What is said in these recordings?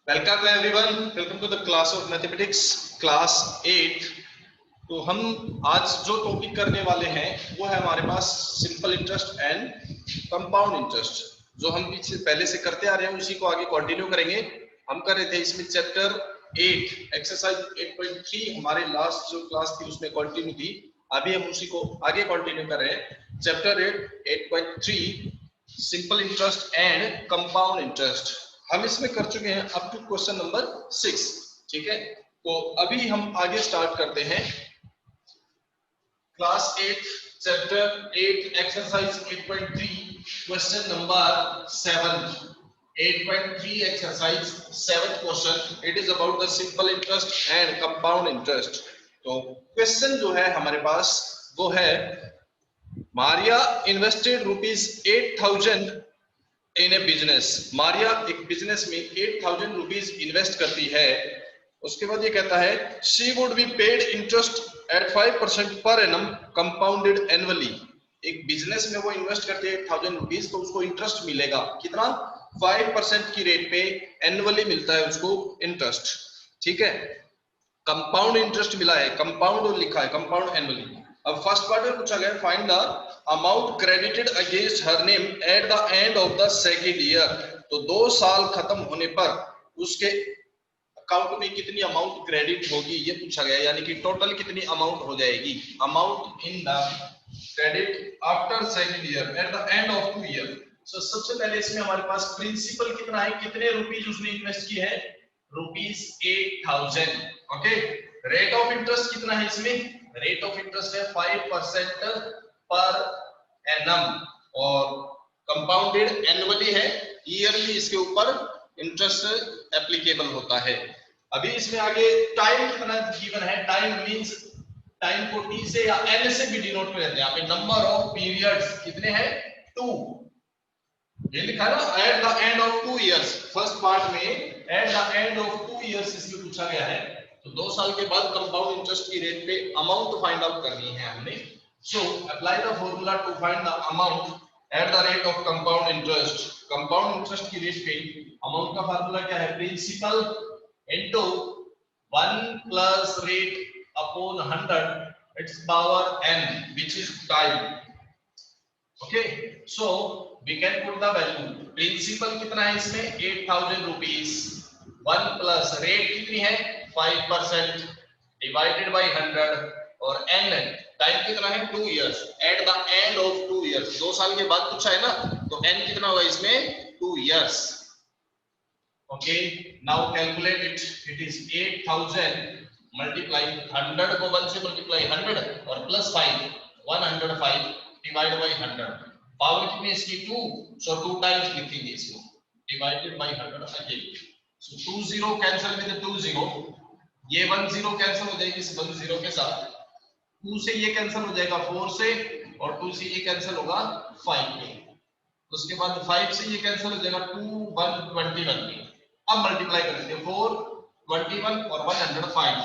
Welcome everyone, welcome to the class of mathematics class 8। तो हम आज जो टॉपिक करने वाले हैं वो है हमारे पास simple interest and compound interest. जो हम पीछे पहले से करते आ रहे हैं उसी को आगे कंटिन्यू करेंगे। हम कर रहे थे इसमें चैप्टर 8 एक्सरसाइज 8.3 हमारे लास्ट जो क्लास थी उसमें कंटिन्यू थी। अभी हम उसी को आगे कंटिन्यू कर रहे हैं। Chapter 8.3 simple interest and compound interest हम इसमें कर चुके हैं अप टू क्वेश्चन नंबर 6। ठीक है, तो अभी हम आगे स्टार्ट करते हैं class 8 chapter 8 exercise 8.3 question number 7। 8.3 exercise 7 question. It is about the simple interest and compound interest. तो क्वेश्चन जो है हमारे पास वो है, मारिया इन्वेस्टेड ₹8,000 इन ए बिजनेस। मारिया एक बिजनेस में 8,000 रुपीज इन्वेस्ट करती है। उसके बाद ये कहता है she would be paid interest eight 5% per annum compounded annually. एक बिजनेस में वो इन्वेस्ट करती है 8,000 रुपीज, तो उसको इंटरेस्ट मिलेगा कितना? 5% की रेट पे एनुअली मिलता है उसको इंटरेस्ट। ठीक है, कंपाउंड इंटरेस्ट मिला है, कंपाउंड लिखा है, कंपाउंड एनुअली। अब फर्स्ट पार्ट में पूछा गया find the amount credited against her name at the end of the second year. तो 2 साल खत्म होने पर उसके अकाउंट में कितनी अमाउंट क्रेडिट होगी ये पूछा गया, यानी कि टोटल कितनी अमाउंट हो जाएगी। Amount in the credit after second year at the end of 2 year. So सबसे पहले इसमें हमारे पास प्रिंसिपल कितना है, कितने रुपीज उसने इन्वेस्ट किए हैं? ₹8,000। ओके, रेट ऑफ इंटरेस्ट कितना है इसमें? रेट ऑफ इंटरेस्ट है 5% पर एनम और कंपाउंडेड एनुअली है, ईयरली इसके ऊपर इंटरेस्ट एप्लीकेबल होता है। अभी इसमें आगे टाइम कितना गिवन है? टाइम मींस टाइम को टी से या एन से भी डिनोट करते हैं। यहाँ पे नंबर ऑफ पीरियड्स कितने हैं? 2। ये लिखा है ना, at the end of 2 years. First part में at the end of 2 years इसमें पूछा गया है। तो 2 साल के बाद कंपाउंड इंटरेस्ट की रेट पे अमाउंट फाइंड आउट करनी है हमने। So apply the formula to find the amount at the rate of compound interest. Compound interest की रेट पे अमाउंट का फार्मूला क्या है? Principal into 1 plus rate upon 100 it's power n which is time. Okay, so we can put the value. Principal कितना है इसमें? 8,000 rupees. 1 plus rate कितनी है? 5% डिवाइडेड बाय 100 और n टाइम कितना है? 2 years. Eight the end of 2 years, 2 साल के बाद पूछा है ना, तो n कितना होगा इसमें? 2 years. Okay, now calculate it. It is 8,000 multiply 100 को 1 से मल्टीप्लाई 100 और प्लस 5 105 डिवाइड बाय 100। पावर कितनी इसकी? 2, सो 2 टाइम्स लिखेंगे इसको, divided by 100 again. So 2 0 cancel with 2 0, ये 1 0 कैंसिल हो जाएगी इस 1 0 के साथ। 2 से ये कैंसिल हो जाएगा 4 से, और 2 से ये कैंसिल होगा 5 में। उसके बाद 5 से ये कैंसिल हो जाएगा 2 1 21 में। अब मल्टीप्लाई करेंगे 4 21 और 105।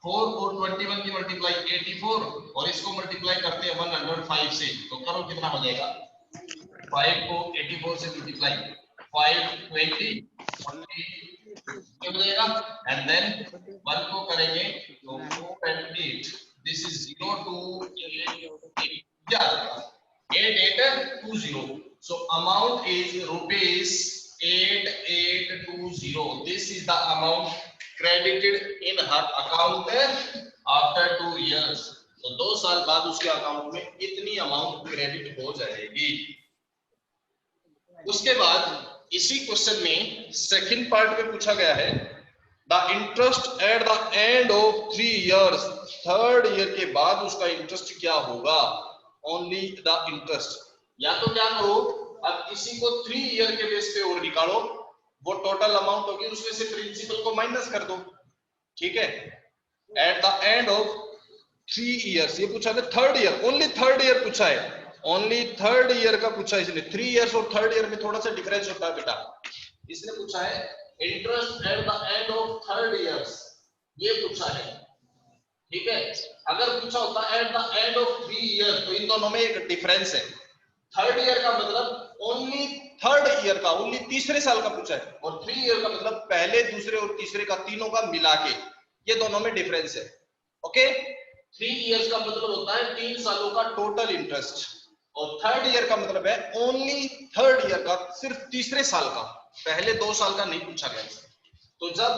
4 और 21 की मल्टीप्लाई 84 और इसको मल्टीप्लाई करते हैं 105 से, तो करो कितना हो जाएगा? 5 को 84 से मल्टीप्लाई 520 हो जाएगा, एंड देन 1 को करेंगे तो 4 and 8, दिस इज 0 2 8 क्या 8820। So amount is ₹8820। This is the amount credited in her account after 2 years। तो 2 साल बाद उसके अकाउंट में इतनी अमाउंट क्रेडिट हो जाएगी। उसके बाद इसी क्वेश्चन में सेकंड पार्ट में पूछा गया है the interest eight the end of 3 years. 3rd year के बाद उसका इंटरेस्ट क्या होगा? Only the interest. या तो क्या करो, अब इसी को 3 ईयर के बेस पे और निकालो, वो टोटल अमाउंट होगी, उसमें से प्रिंसिपल को माइनस कर दो। ठीक है, eight the end of 3 years ये पूछा है। 3rd year, only 3rd year पूछा है, ओनली 3rd ईयर का पूछा है इसने। 3 इयर्स और 3rd ईयर में थोड़ा सा डिफरेंस होता है बेटा। इसने पूछा है interest eight the end of 3rd years, ये पूछा है। ठीक है, अगर पूछा होता eight the end of 3 year तो इन दोनों में एक डिफरेंस है। 3rd ईयर का मतलब ओनली थर्ड ईयर का, ओनली तीसरे साल का पूछा है, और 3 ईयर का मतलब पहले दूसरे और तीसरे का, तीनों का मिला के, ये दोनों में डिफरेंस है। ओके, 3 इयर्स का मतलब होता है 3 सालों का टोटल इंटरेस्ट, और थर्ड ईयर का मतलब है ओनली थर्ड ईयर का, सिर्फ तीसरे साल का, पहले 2 साल का नहीं पूछा गया है। तो जब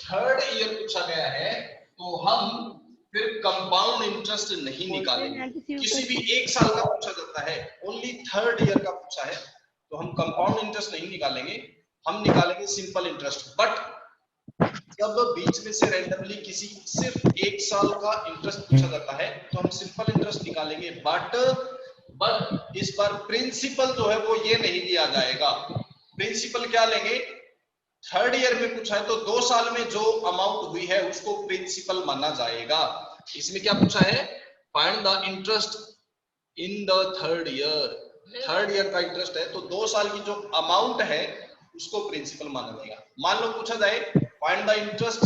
थर्ड ईयर पूछा गया है तो हम फिर कंपाउंड इंटरेस्ट नहीं निकालेंगे। किसी भी एक साल का पूछा जाता है, ओनली थर्ड ईयर का पूछा है, तो हम कंपाउंड इंटरेस्ट नहीं निकालेंगे, हम निकालेंगे सिंपल इंटरेस्ट। बट जब बीच में से रैंडमली किसी सिर्फ एक साल का इंटरेस्ट पूछा जाता है तो हम सिंपल इंटरेस्ट निकालेंगे, बट इस बार प्रिंसिपल जो है वो ये नहीं दिया जाएगा। प्रिंसिपल क्या लेंगे, थर्ड ईयर में पूछा है तो 2 साल में जो अमाउंट हुई है उसको प्रिंसिपल माना जाएगा। इसमें क्या पूछा है, find the interest in the third year, third year का इंटरेस्ट है तो 2 साल की जो अमाउंट है उसको प्रिंसिपल माना जाएगा। मान लो पूछा जाए find the interest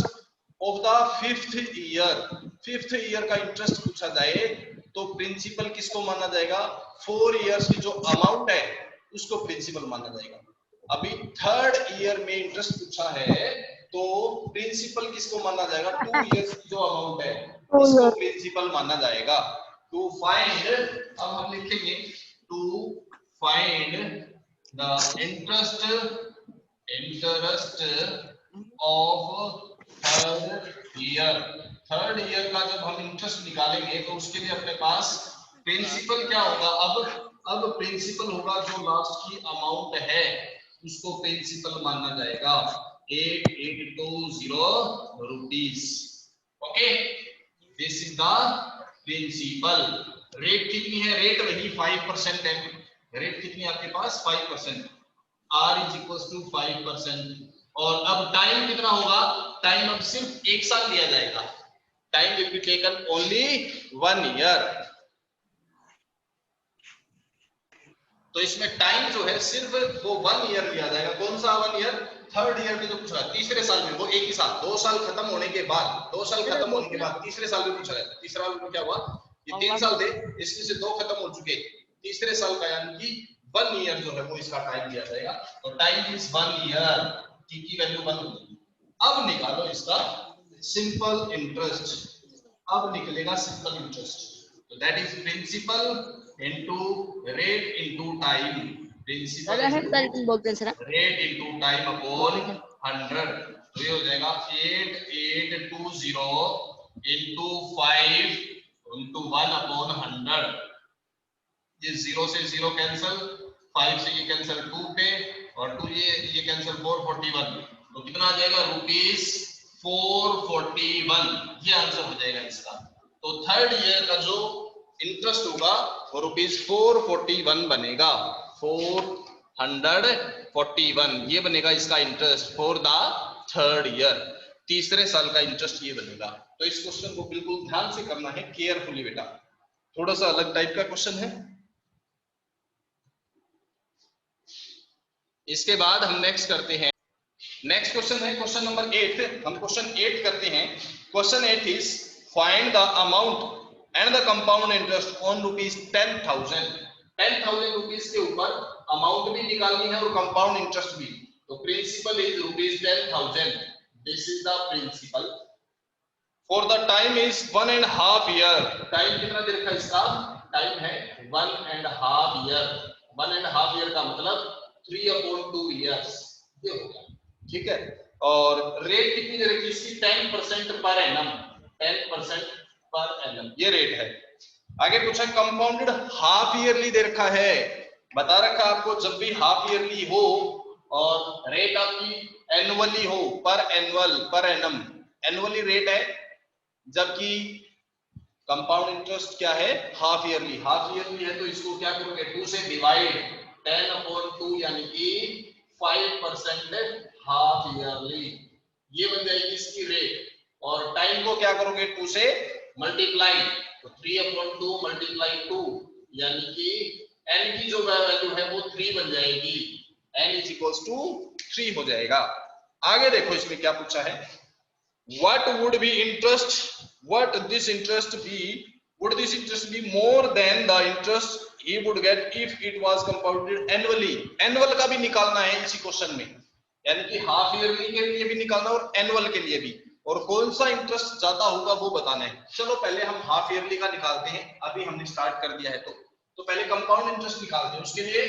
of the fifth year, fifth year का इंटरेस्ट पूछा जाए तो प्रिंसिपल किसको माना जाएगा, 4 इयर्स की जो अमाउंट है उसको प्रिंसिपल माना जाएगा। अभी थर्ड ईयर में इंटरेस्ट पूछा है तो प्रिंसिपल किसको माना जाएगा, 2 इयर्स की जो अमाउंट है इसको प्रिंसिपल माना जाएगा। टू फाइंड, अब हम लिखेंगे to find the interest of third year, third year का जब हम इंटरेस्ट निकालेंगे तो उसके लिए अपने पास प्रिंसिपल क्या होगा, अब प्रिंसिपल होगा जो लास्ट की अमाउंट है उसको प्रिंसिपल माना जाएगा, 8820 rupees. Okay, this is the principal. Rate कितनी है, रेट वही 5% है, रेट कितनी है आपके पास 5%, R इज इक्वल टू 5%। और अब टाइम कितना होगा, टाइम अब सिर्फ एक साल दिया जाएगा, time will be taken only 1 year. तो इसमें टाइम जो है सिर्फ वो 1 ईयर लिया जाएगा। कौन सा 1 ईयर, थर्ड ईयर में जो पूछ रहा है, तीसरे साल में वो एक ही साल, 2 साल खत्म होने के बाद, 2 साल खत्म होने के बाद तीसरे साल में पूछा है। तीसरा साल में क्या हुआ, ये 3 साल थे, इसमें से 2 खत्म हो चुके, तीसरे साल का यानी कि 1 ईयर जो है वो इसका टाइम दिया जाएगा। तो टाइम इज 1 ईयर, टी की वैल्यू 1 होगी। अब निकालो इसका सिंपल इंटरेस्ट, अब निकलेगा सिंपल इंटरेस्ट, तो that is principal into rate into time, principal rate into time upon 100, तो ये हो जाएगा 8820 इनटू 5 इनटू 1 अपॉन 100, ये 0 से 0 कैंसिल, 5 से ये कैंसिल 2 पे, और 2 ये कैंसिल 441, तो कितना आ जाएगा रुपीस 441, ये आंसर हो जाएगा इसका। तो थर्ड ईयर का जो इंटरेस्ट होगा वो रुपीस 441 बनेगा, 441 ये बनेगा इसका interest for the third year, तीसरे साल का इंटरेस्ट ये बनेगा। तो इस क्वेश्चन को बिल्कुल ध्यान से करना है, केयरफुली बेटा, थोड़ा सा अलग टाइप का क्वेश्चन है। इसके बाद हम नेक्स्ट करते हैं, नेक्स्ट क्वेश्चन है क्वेश्चन नंबर 8, हम क्वेश्चन 8 करते हैं। Question 8 is find the amount and the compound interest on rupees 10,000, 10,000 rupees के ऊपर अमाउंट भी निकालनी है और कंपाउंड इंटरेस्ट भी। तो principal is rupees 10,000, this is the principal, for the time is 1.5 year, time कितना दे रखा है इसका, टाइम है 1.5 ईयर, 1.5 ईयर का मतलब 3/2 इयर्स, ये हो गया, ठीक है। और रेट कितनी दे रखी है इसकी, 10% पर एनम, 10% पर एनम ये रेट है। आगे पूछा कंपाउंडेड हाफ ईयरली दे रखा है, बता रखा आपको जब भी हाफ ईयरली हो और रेट आपकी एनुअली हो, पर annual per annum, annually rate है, जबकि कंपाउंड इंटरेस्ट क्या है हाफ ईयरली, हाफ ईयरली है तो इसको क्या करोगे 2 से डिवाइड, 10/2 यानी कि 5% हाफ ईयरली, ये बन जाएगी इसकी रेट। और टाइम को क्या करोगे 2 से मल्टीप्लाई, तो 3/2 मल्टीप्लाई 2 यानी कि n की जो वैल्यू है वो 3 बन जाएगी, n इज इक्वल्स टू 3 हो जाएगा। आगे देखो इसमें क्या पूछा है, what would be interest, what this interest be Would this interest be more than the interest he would get if it was compounded annually? Annual का भी निकालना है इसी क्वेश्चन में, यानी कि हाफ ईयरली के लिए भी निकालना और एनुअल के लिए भी, और कौन सा इंटरेस्ट ज्यादा होगा वो बताना है। चलो पहले हम हाफ ईयरली का निकालते हैं, अभी हमने स्टार्ट कर दिया है तो पहले कंपाउंड इंटरेस्ट निकालते हैं। उसके लिए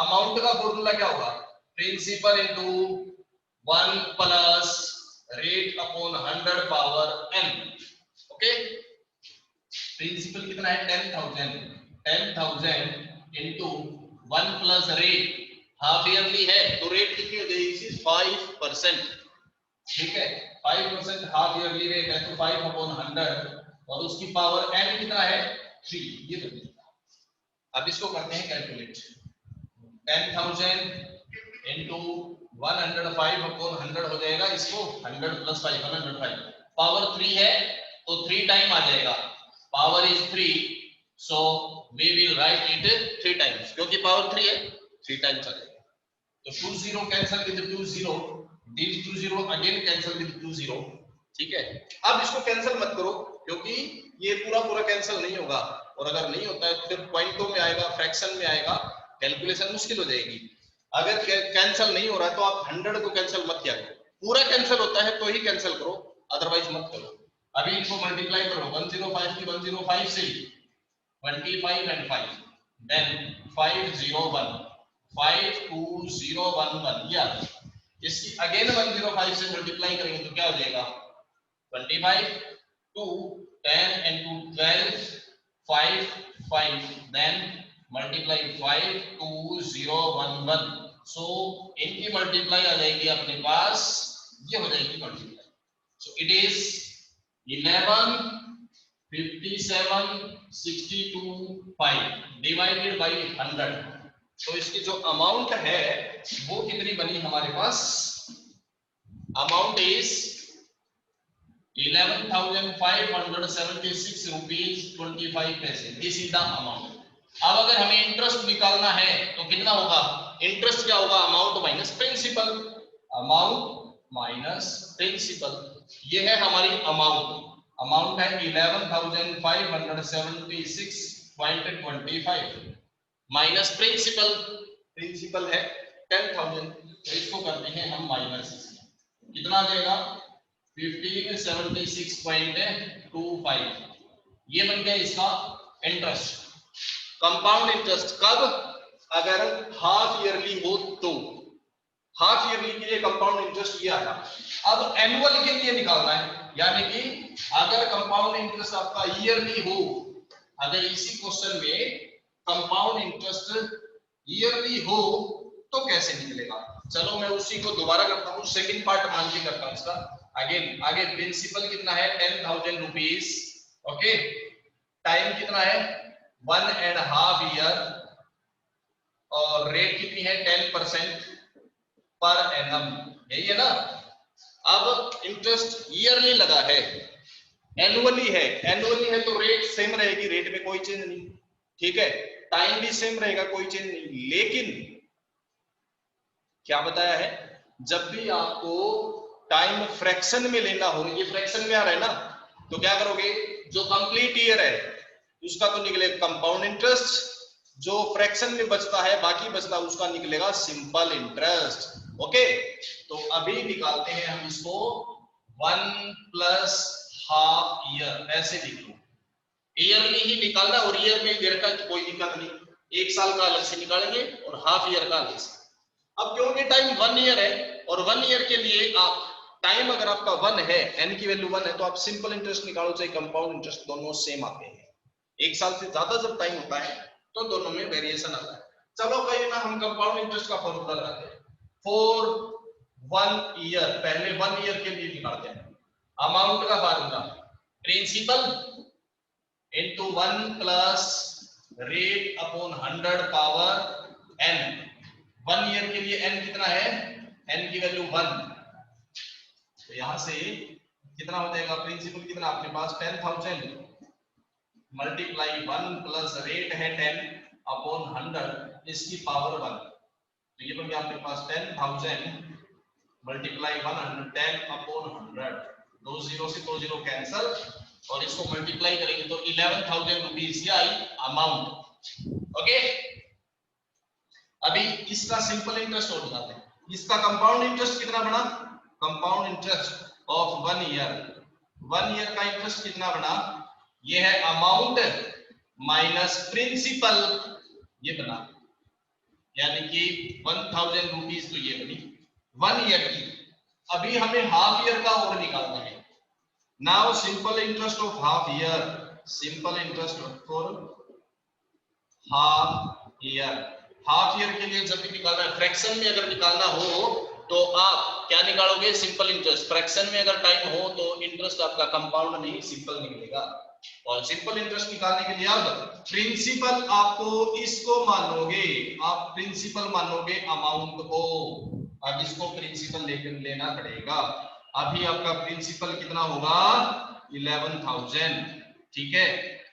अमाउंट का फॉर्मूला क्या होगा? Principal into 1 plus rate upon 100 power n। Okay, principal कितना है? 10,000 into 1 plus rate, half yearly है तो रेट कितनी हो जाएगी? 5%। ठीक है, 5% हाफ ईयरली रेट है तो 5 अपॉन 100 और उसकी पावर n कितना है? 3। ये तो अब इसको करते हैं कैलकुलेट। 10,000 इनटू 105 अपॉन 100 हो जाएगा, इसको 100 प्लस 5 105, पावर 3 है तो 3 टाइम आ जाएगा, power is 3, so we will write it 3 times, क्योंकि पावर 3 है 3 टाइम्स आ जाएगा। तो 2 0 cancel with 2 0, these 2 0 again cancel with 2 0। ठीक है, अब इसको कैंसिल मत करो क्योंकि ये पूरा कैंसिल नहीं होगा, और अगर नहीं होता है तो फिर पॉइंटों में आएगा, फ्रैक्शन में आएगा, कैलकुलेशन मुश्किल हो जाएगी। अगर कैंसिल नहीं हो रहा है तो आप 100 को कैंसिल मत किया करो, पूरा कैंसिल होता है तो ही कैंसिल करो, अदरवाइज मत करो। अभी इनको मल्टीप्लाई करो, 105 की 105 से 25 and 5, then 501 52011, या इसकी अगेन 105 से मल्टीप्लाई करेंगे तो क्या हो जाएगा? 25 2 10 into 12 5 5, then multiply 52011, so इनकी मल्टीप्लाई आ जाएगी अपने पास, ये हो जाएगी multiply, so it is 11 57 62 5 divided by 100। तो इसकी जो अमाउंट है वो कितनी बनी हमारे पास? अमाउंट इज 11,576 रुपीज 25 पैसे। This is the amount. अब अगर हमें इंटरेस्ट निकालना है तो कितना होगा? इंटरेस्ट क्या होगा? Amount minus principal, amount minus principal, ये है हमारी अमाउंट। अमाउंट है 11,576.25 माइनस प्रिंसिपल, प्रिंसिपल है 10,000, तो इसको करते हैं हम माइनस, कितना आ जाएगा? 1576.25, ये बन गया इसका इंटरेस्ट। कंपाउंड इंटरेस्ट कब? अगर हाफ ईयरली हो तो, हाफ ईयरली के लिए कंपाउंड इंटरेस्ट ये आया। अब एनुअल के लिए निकालना है, यानी कि अगर कंपाउंड इंटरेस्ट आपका ईयरली हो, अगर इसी क्वेश्चन में कंपाउंड इंटरेस्ट ईयरली हो तो कैसे निकलेगा? चलो मैं उसी को दोबारा करता हूँ, सेकंड पार्ट मान के करता हूँ इसका। अगेन आगे प्रिंसिपल कितना है? 10,000 रुपीज। ओके, टाइम कितना है? 1.5 ईयर, और रेट कितनी है? 10% पर एनम, यही है ना। अब इंटरेस्ट ईयरली लगा है, एनुअली है, एनुअली है तो रेट सेम रहेगी, रेट में कोई चेंज नहीं, ठीक है, टाइम भी सेम रहेगा, कोई चेंज नहीं। लेकिन क्या बताया है? जब भी आपको टाइम फ्रैक्शन में लेना हो, ये फ्रैक्शन में आ रहा है ना, तो क्या करोगे? जो कंप्लीट ईयर है उसका तो निकलेगा कंपाउंड इंटरेस्ट, जो फ्रैक्शन में बचता है, बाकी बचता है, उसका निकलेगा सिंपल इंटरेस्ट। ओके, तो अभी निकालते हैं हम इसको 1 प्लस हाफ ईयर, ऐसे लिख लो, ईयरली ही निकालना, और ईयर में ईयर का कोई दिक्कत नहीं, 1 साल का अलग से निकालेंगे और हाफ ईयर का अलग से। अब क्योंकि टाइम 1 ईयर है, और 1 ईयर के लिए आप टाइम अगर आपका 1 है, n की वैल्यू 1 है, तो आप सिंपल इंटरेस्ट निकालो चाहे कंपाउंड इंटरेस्ट, दोनों सेम आते हैं। 1 साल से ज्यादा जब टाइम होता है तो दोनों में वेरिएशन आता है। चलो कहीं ना हम कंपाउंड इंटरेस्ट का फॉर्मूला लगाते हैं फॉर 1 ईयर। पहले 1 ईयर के लिए निकालते हैं। अमाउंट का formula principal into 1 plus rate upon 100 power n। 1 year के लिए n कितना है? n की वैल्यू 1, तो यहां से कितना हो जाएगा? प्रिंसिपल कितना आपके पास? 10,000 मल्टीप्लाई 1 प्लस रेट है 10 अपॉन 100, इसकी पावर 1, तो ये बन गया आपके पास 10,000 मल्टीप्लाई 110 अपॉन 100, 2 0 से 2 0 कैंसल, और इसको मल्टीप्लाई करेंगे तो 11,000 रुपीज ये आई अमाउंट। ओके, अभी इसका सिंपल इंटरेस्ट और बताते हैं। इसका कंपाउंड इंटरेस्ट कितना बना? Compound interest of 1 year, 1 year का इंटरेस्ट कितना बना? ये है अमाउंट माइनस प्रिंसिपल, ये बना, यानी कि 1,000 रुपीज तो ये बनी 1 ईयर की। अभी हमें हाफ ईयर का और निकालना है। Now simple interest of half year, simple interest for half year. Half year के लिए जब भी निकालना है, फ्रैक्शन में अगर निकालना हो तो आप क्या निकालोगे? Simple interest. फ्रैक्शन में अगर टाइम हो तो इंटरेस्ट आपका कंपाउंड नहीं सिंपल निकलेगा। और सिंपल इंटरेस्ट निकालने के लिए अब प्रिंसिपल आपको इसको मानोगे, आप प्रिंसिपल मानोगे अमाउंट को। अब इसको प्रिंसिपल लेकर लेना पड़ेगा। अभी आपका प्रिंसिपल कितना होगा? 11,000, ठीक है।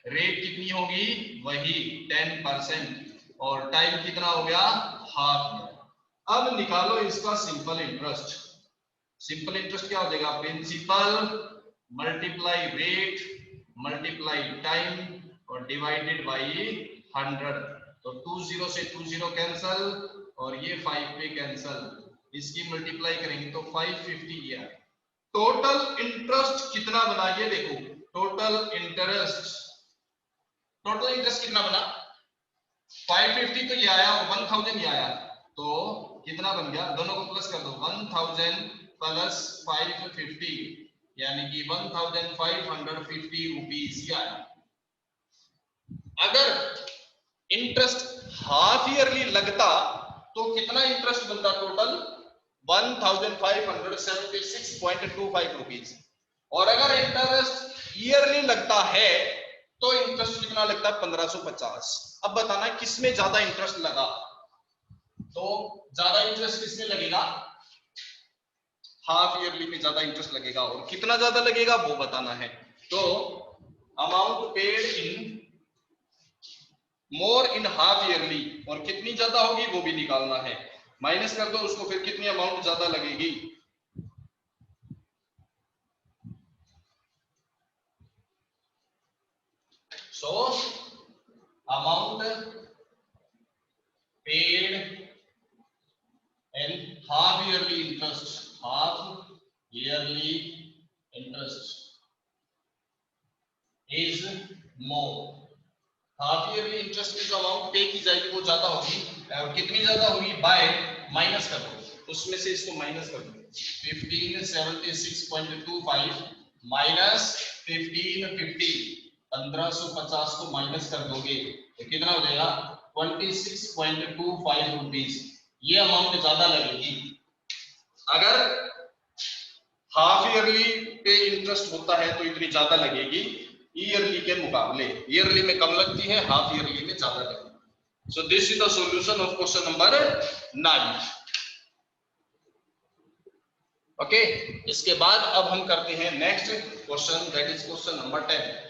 रेट कितनी होगी? वही 10%। और टाइम कितना हो गया? Half year. अब निकालो इसका सिंपल इंटरेस्ट। सिंपल इंटरेस्ट क्या हो जाएगा? Principal multiply rate multiply time और डिवाइडेड बाई 100। तो 20 से 20 कैंसल और ये 5 पे कैंसल। इसकी मल्टीप्लाई करेंगे तो 550 ईयर। टोटल इंटरेस्ट कितना बना ये देखो। टोटल इंटरेस्ट कितना बना? 550 तो ये आया और 1,000 ये आया, तो कितना बन गया? दोनों को प्लस कर दो। 1,000 प्लस 550 यानी कि 1,550 रुपीज ये आया। अगर इंटरेस्ट हाफ ईयरली लगता तो कितना इंटरेस्ट बनता टोटल? 1,576.25 रुपीज। और अगर इंटरेस्ट ईयरली लगता है तो इंटरेस्ट कितना लगता है? 1,550। अब बताना किसमें ज्यादा इंटरेस्ट लगा? तो ज्यादा इंटरेस्ट किसमें लगेगा? हाफ ईयरली में ज्यादा इंटरेस्ट लगेगा। और कितना ज्यादा लगेगा वो बताना है। तो amount paid in more in half yearly, और कितनी ज्यादा होगी वो भी निकालना है। माइनस कर दो उसको, फिर कितनी अमाउंट ज्यादा लगेगी। So amount paid and half yearly interest is more। Half yearly interest की जो अमाउंट पे की जाएगी वो ज्यादा होगी। और कितनी ज्यादा होगी? बाय माइनस कर दो, उसमें से इसको माइनस कर दो। 1576.25 माइनस 1550, 1,550 को माइनस कर दोगे तो कितना हो जाएगा? 26.25 रुपीज। ये अमाउंट ज्यादा लगेगी। अगर हाफ ईयरली पे इंटरेस्ट होता है तो इतनी ज्यादा लगेगी ईयरली के मुकाबले। ईयरली में कम लगती है, हाफ ईयरली में ज्यादा लगती। So this is the solution of question number 9। Okay, इसके बाद अब हम करते हैं next question, that is question number 10।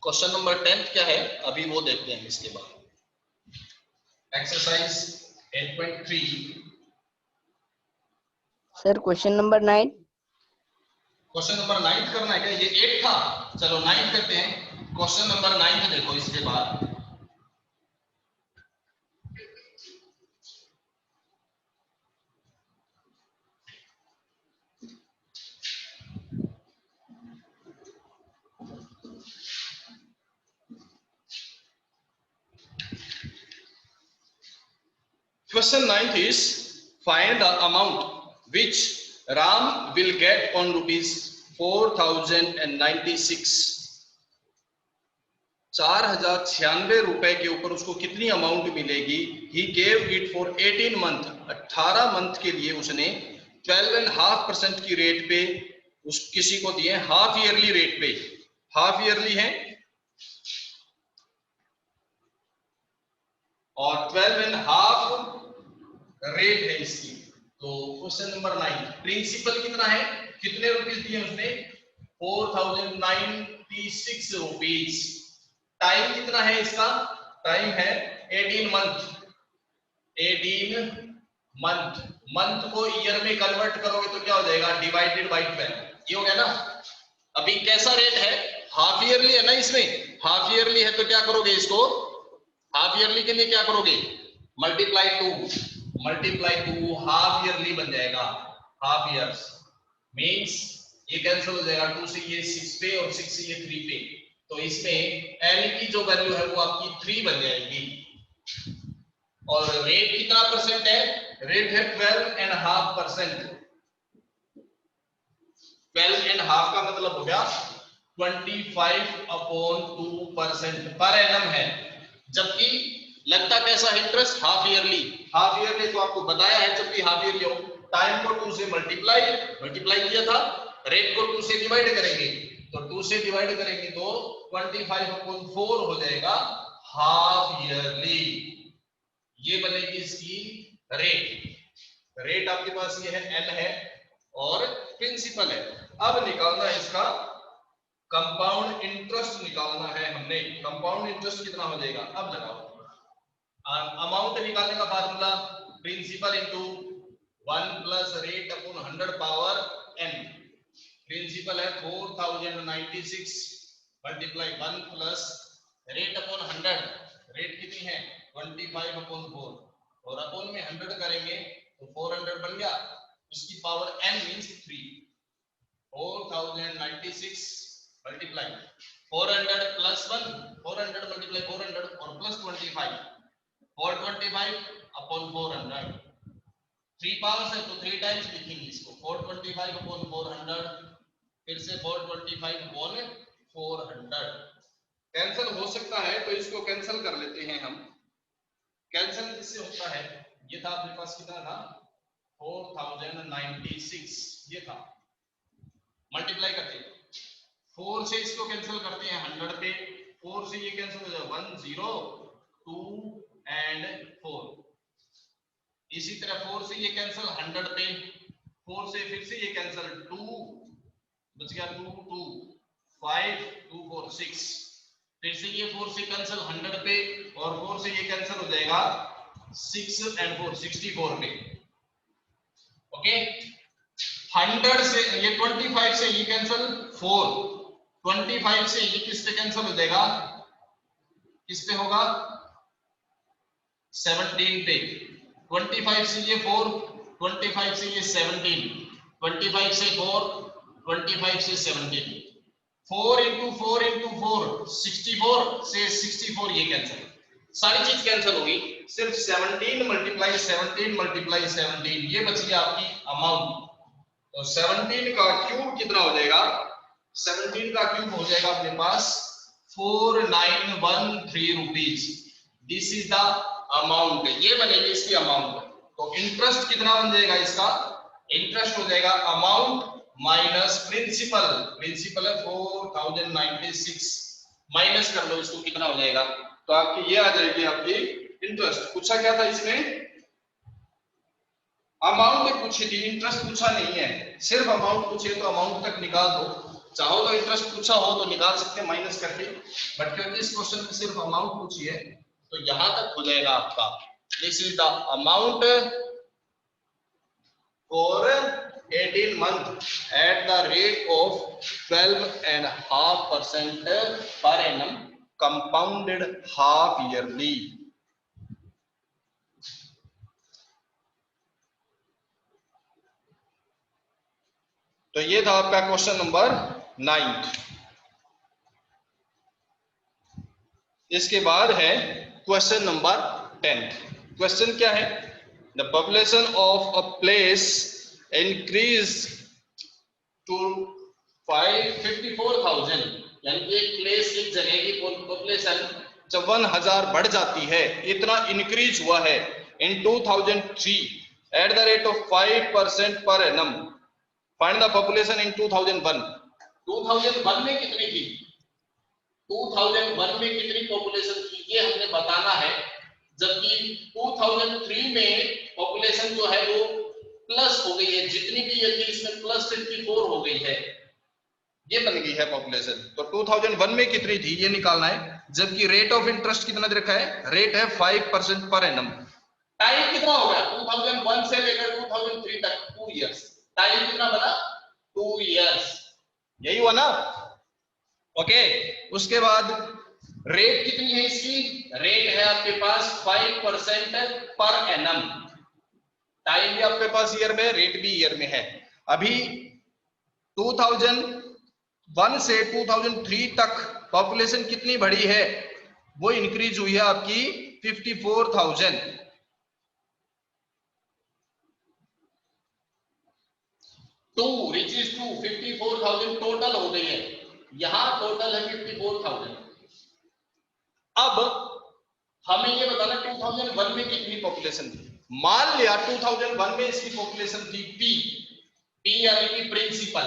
Question number 10 क्या है अभी वो देखते हैं इसके बाद। Exercise 8.3। Sir question number 9। Question number 9 करना है क्या? ये 8 था, चलो 9 करते हैं। क्वेश्चन नंबर 9 देखो इसके बाद। Question 9 is find the amount which Ram will get on rupees 4,096। 4,096 रुपए के ऊपर उसको कितनी अमाउंट मिलेगी? He gave it for 18 month। 18 month के लिए उसने 12.5% की रेट पे उस किसी को दिए, हाफ ईयरली रेट पे। हाफ ईयरली है और 12.5 रेट है इसकी। तो क्वेश्चन नंबर 9, प्रिंसिपल कितना है? कितने रुपीस दिए उसने? 4,096 रुपीस। टाइम कितना है इसका? टाइम है 18 मंथ। 18 मंथ, मंथ को ईयर में कन्वर्ट करोगे तो क्या हो जाएगा? डिवाइडेड बाई 12, ये हो गया ना। अभी कैसा रेट है? हाफ ईयरली है ना, इसमें हाफ ईयरली है तो क्या करोगे इसको? हाफ ईयरली के लिए क्या करोगे? मल्टीप्लाई टू हाफ ईयरली बन जाएगा। हाफ ईयर्स मींस ये कैंसिल हो जाएगा, 2 से ये 6 पे और 6 से ये 3 पे, तो इसमें एल की जो वैल्यू है वो आपकी 3 बन जाएगी। और रेट कितना परसेंट है? रेट है 12.5%। 12.5 का मतलब हो गया 25/2% पर एनम है। जबकि लगता कैसा interest? Half yearly. Half yearly तो आपको बताया है, जब भी हाफ ईयरली हो टाइम को 2 से मल्टीप्लाई किया था, रेट को 2 से डिवाइड करेंगे, तो 2 से डिवाइड करेंगे तो 25/4 हो जाएगा हाफ ईयरली। ये बनेगी इसकी रेट आपके पास ये है, एल है और प्रिंसिपल है। अब निकालना है इसका कंपाउंड इंटरेस्ट, निकालना है हमने। कंपाउंड इंटरेस्ट कितना हो जाएगा? अब लगाओ अमाउंट निकालने का formula principal into 1 plus rate upon 100 power n। Principal है 4096 multiply 1 plus rate upon 100, rate कितनी है? 25/4 और अपॉन में 100 करेंगे तो 400 बन गया, उसकी power n means 3। 4096 multiply 400 plus 1, 400 multiply 400 और प्लस 25, 425/400। 3 पावर्स है तो 3 टाइम्स लिखेंगे इसको, 425/400, फिर से 425/400। कैंसिल हो सकता है तो इसको कैंसिल कर लेते हैं हम। कैंसिल किससे होता है? ये था अपने पास, कितना था? 4096 ये था। मल्टीप्लाई करते हैं 4 से इसको कैंसिल करते हैं 100 पे, 4 से ये कैंसिल हो जाएगा 1 0 2 एंड 4। इसी तरह 4 से ये कैंसिल 100 पे, 4 से फिर से ये कैंसिल 2 बच गया 2 2 5 2 4 6, फिर से ये 4 से कैंसिल 100 पे और 4 से ये कैंसिल हो जाएगा 6 एंड 4 64 पे। ओके 100 से ये 25 से ये कैंसिल 4, 25 से ये किस पे कैंसिल हो जाएगा? किस पे होगा? 17 पे। 25 से ये 4, 25 से ये 17, 25 से 4, 25 से 17, 4 into 4 into 4 64 से 64 ये कैंसिल, सारी चीज कैंसिल होगी, सिर्फ 17 मल्टीप्लाई 17 मल्टीप्लाई 17 ये बच गया आपकी अमाउंट। तो 17 का क्यूब कितना हो जाएगा? 17 का क्यूब हो जाएगा अपने पास 4913 rupees. This is the amount, ये बनेगी इसकी अमाउंट। तो इंटरेस्ट कितना बन जाएगा इसका? इंटरेस्ट हो जाएगा अमाउंट माइनस प्रिंसिपल। प्रिंसिपल है 4096, माइनस कर लो इसको, कितना हो जाएगा? तो आपकी ये आ जाएगी आपकी इंटरेस्ट। पूछा क्या था इसमें? अमाउंट पूछी थी, इंटरेस्ट पूछा नहीं है। सिर्फ अमाउंट पूछे तो अमाउंट तक निकाल दो, चाहो तो इंटरेस्ट पूछा हो तो निकाल सकते हैं माइनस करके, बट क्योंकि इस क्वेश्चन में सिर्फ अमाउंट पूछी है तो यहां तक हो जाएगा आपका। This is the amount for 18 month at the rate of 12.5% per annum, compounded half yearly। तो ये था आपका क्वेश्चन नंबर 9। इसके बाद है क्वेश्चन नंबर 10। क्वेश्चन क्या है? The population of a place increase to 54,000, यानी कि एक प्लेस, एक जगह की पॉपुलेशन 54,000 बढ़ जाती है, इतना इंक्रीज हुआ है इन 2003 eight the rate of 5% per annum. Find the population in 2001। 2001 में कितनी थी? 2001 में कितनी पॉपुलेशन थी ये हमने बताना है, जबकि 2003 में पॉपुलेशन जो है वो प्लस हो गई है, जितनी भी ये थी इसमें प्लस 54 हो गई है। ये बन गई है पॉपुलेशन। तो 2001 में कितनी थी ये निकालना है, जबकि रेट ऑफ इंटरेस्ट कितना दे रखा है, रेट है 5% पर एनम। टाइम कितना हो गया 2001 से लेकर 2003 तक 2 इयर्स। टाइम कितना बना 2 इयर्स, यही हुआ ना। ओके, उसके बाद रेट कितनी है इसकी, रेट है आपके पास 5% पर एनम। टाइम भी आपके पास ईयर में, रेट भी ईयर में है। अभी 2001 से 2003 तक पॉपुलेशन कितनी बढ़ी है, वो इंक्रीज हुई है आपकी 54,000। टू रिचेस टू 54,000 टोटल हो गई है, यहां टोटल है 54,000। अब हमें ये बताना 2001 में कितनी पॉपुलेशन थी। मान लिया 2001 में इसकी पॉपुलेशन थी पी यानी कि प्रिंसिपल।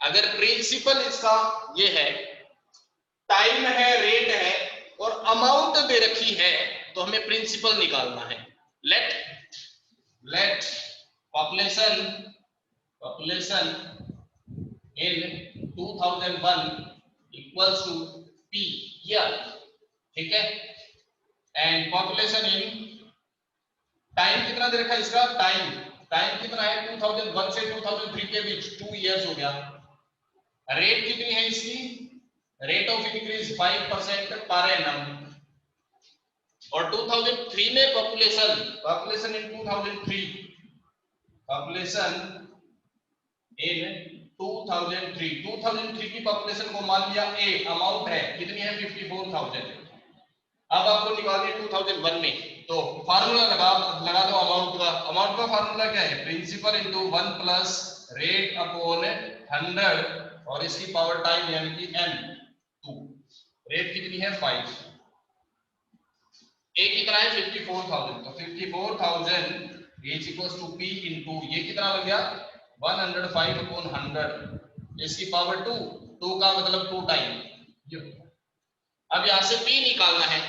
अगर प्रिंसिपल इसका ये है, टाइम है, रेट है और अमाउंट दे रखी है, तो हमें प्रिंसिपल निकालना है। Let population in 2001 equals to P, ठीक है। एंड पॉपुलेशन इन टाइम कितना दे रखा है इसका, टाइम कितना है 2001 से 2003 के बीच 2 इयर्स हो गया। रेट कितनी है इसकी, rate of increase 5% per annum. और 2003 में पॉपुलेशन इन 2003 की पॉपुलेशन को मान लिया ए, अमाउंट है कितनी है 54,000। अब आपको निकालनी है 2001 में, तो फार्मूला लगा दो अमाउंट का फार्मूला क्या है, principal into 1 plus rate upon 100 और इसकी पावर टाइम यानी कि n 2। रेट कितनी है 5, ए कितना है 54,000, तो 54,000 is equals to p into ये कितना बन गया 105 अपॉन 100, इसकी पावर 2 का मतलब 2 टाइम। अब यहां से p निकालना है,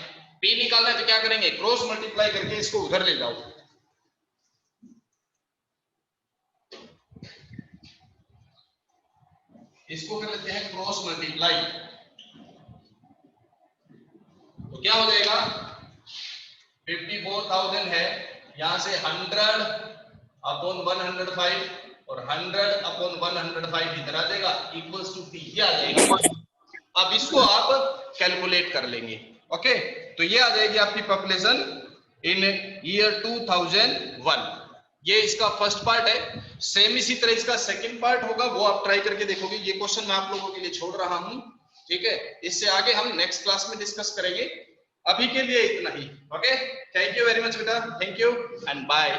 तो क्या करेंगे, क्रॉस मल्टीप्लाई करके इसको उधर ले जाओ। इसको कर लेते हैं क्रॉस मल्टीप्लाई, तो क्या हो जाएगा 54,000 है, यहां से 100 अपॉन 105 और 100 अपॉन 105 इधर आ जाएगा इक्वल्स टू p, ये आ जाएगा। अब इसको आप कैलकुलेट कर लेंगे। ओके, तो ये आ जाएगी आपकी पॉपुलेशन इन ईयर 2001। ये इसका फर्स्ट पार्ट है। सेम इसी तरह इसका सेकंड पार्ट होगा, वो आप ट्राई करके देखोगे। ये क्वेश्चन मैं आप लोगों के लिए छोड़ रहा हूं, ठीक है। इससे आगे हम नेक्स्ट क्लास में डिस्कस करेंगे। अभी के लिए इतना ही। Okay, thank you very much बेटा, थैंक यू एंड बाय।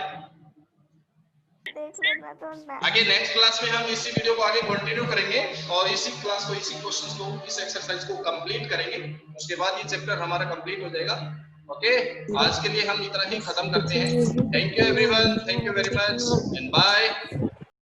आगे नेक्स्ट क्लास में हम इसी वीडियो को आगे कंटिन्यू करेंगे और इसी क्लास को, इसी क्वेश्चंस को, इस एक्सरसाइज को कंप्लीट करेंगे। उसके बाद ये चैप्टर हमारा कंप्लीट हो जाएगा। ओके, आज के लिए हम इतना ही खत्म करते हैं। Thank you everyone, thank you very much and bye.